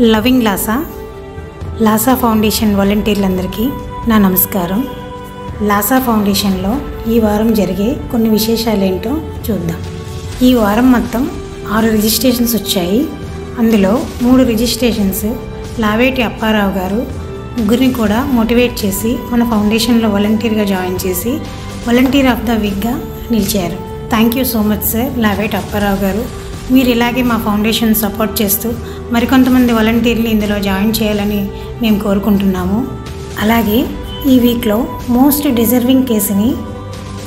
Loving లాసా foundation వాలంటీర్లందరికీ నా నమస్కారం. లాసా ఫౌండేషన్లో ఈ వారం జరిగే కొన్ని విశేషాలు ఏంటో చూద్దాం. ఈ వారం మొత్తం 6 రిజిస్ట్రేషన్స్ వచ్చాయి. అందులో 3 రిజిస్ట్రేషన్స్ లావేటి అప్పారావు గారు ముగ్గురిని కూడా మోటివేట్ చేసి మన ఫౌండేషన్లో వాలంటీర్గా జాయిన్ చేసి వాలంటీర్ ఆఫ్ ద వీక్గా నిలిచారు. Thank you so much sir Laveti Apparao గారు. మీరు ఇలాగే మా ఫౌండేషన్ సపోర్ట్ చేస్తూ మరికొంతమంది వాలంటీర్లు ఇందులో జాయిన్ చేయాలని మేము కోరుకుంటున్నాము. అలాగే ఈ వీక్లో మోస్ట్ డిజర్వింగ్ కేసుని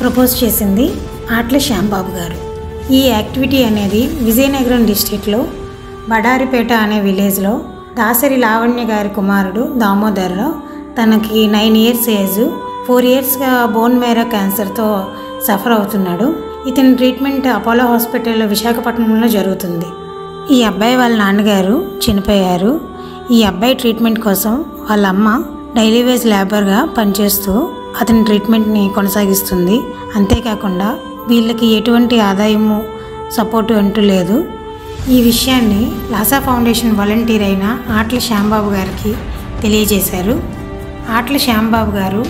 ప్రపోజ్ చేసింది ఆట్ల శ్యాంబాబు గారు. ఈ యాక్టివిటీ అనేది విజయనగరం డిస్ట్రిక్ట్లో బడారిపేట అనే విలేజ్లో దాసరి లావణ్య గారి కుమారుడు దామోదర్రావు, తనకి 9 ఇయర్స్ ఏజ్, 4 ఇయర్స్గా బోన్ మేరో క్యాన్సర్తో సఫర్ అవుతున్నాడు. ఇతని ట్రీట్మెంట్ అపోలో హాస్పిటల్లో విశాఖపట్నంలో జరుగుతుంది. ఈ అబ్బాయి వాళ్ళ నాన్నగారు చనిపోయారు. ఈ అబ్బాయి ట్రీట్మెంట్ కోసం వాళ్ళ అమ్మ డైలీ వేజ్ లేబర్గా పనిచేస్తూ అతని ట్రీట్మెంట్ని కొనసాగిస్తుంది. అంతేకాకుండా వీళ్ళకి ఎటువంటి ఆదాయము సపోర్టు అంటూ లేదు. ఈ విషయాన్ని లాసా ఫౌండేషన్ వాలంటీర్ అయిన ఆట్ల శ్యాంబాబు గారికి తెలియజేశారు. ఆట్ల శ్యాంబాబు గారు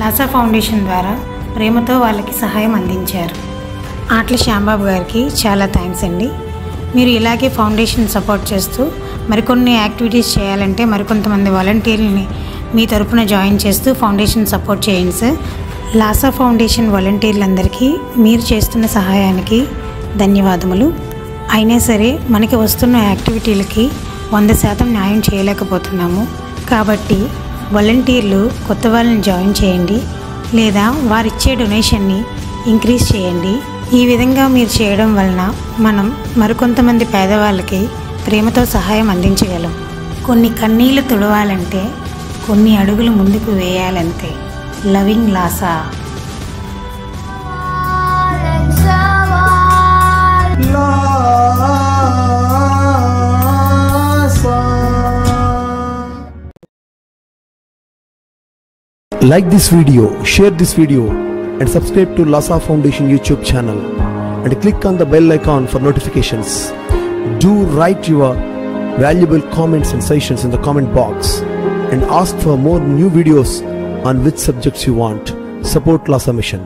లాసా ఫౌండేషన్ ద్వారా ప్రేమతో వాళ్ళకి సహాయం అందించారు. ఆట్ల శ్యాంబాబు గారికి చాలా థ్యాంక్స్ అండి. మీరు ఇలాగే ఫౌండేషన్ సపోర్ట్ చేస్తూ మరికొన్ని యాక్టివిటీస్ చేయాలంటే మరికొంతమంది వాలంటీర్లని మీ తరపున జాయిన్ చేస్తూ ఫౌండేషన్ సపోర్ట్ చేయండి సార్. లాసా ఫౌండేషన్ వాలంటీర్లందరికీ మీరు చేస్తున్న సహాయానికి ధన్యవాదములు. అయినా సరే మనకి వస్తున్న యాక్టివిటీలకి 100% న్యాయం చేయలేకపోతున్నాము. కాబట్టి వాలంటీర్లు కొత్త వాళ్ళని జాయిన్ చేయండి, లేదా వారిచ్చే డొనేషన్ని ఇంక్రీజ్ చేయండి. ఈ విధంగా మీరు చేయడం వలన మనం మరికొంతమంది పేదవాళ్ళకి ప్రేమతో సహాయం అందించగలం. కొన్ని కన్నీళ్లు తుడవాలంటే కొన్ని అడుగులు ముందుకు వేయాలంతే. Loving Laasa. Like this video, share this video and subscribe to Lasa Foundation YouTube channel and click on the bell icon for notifications. Do write your valuable comments and suggestions in the comment box and ask for more new videos on which subjects you want. Support Lasa Mission.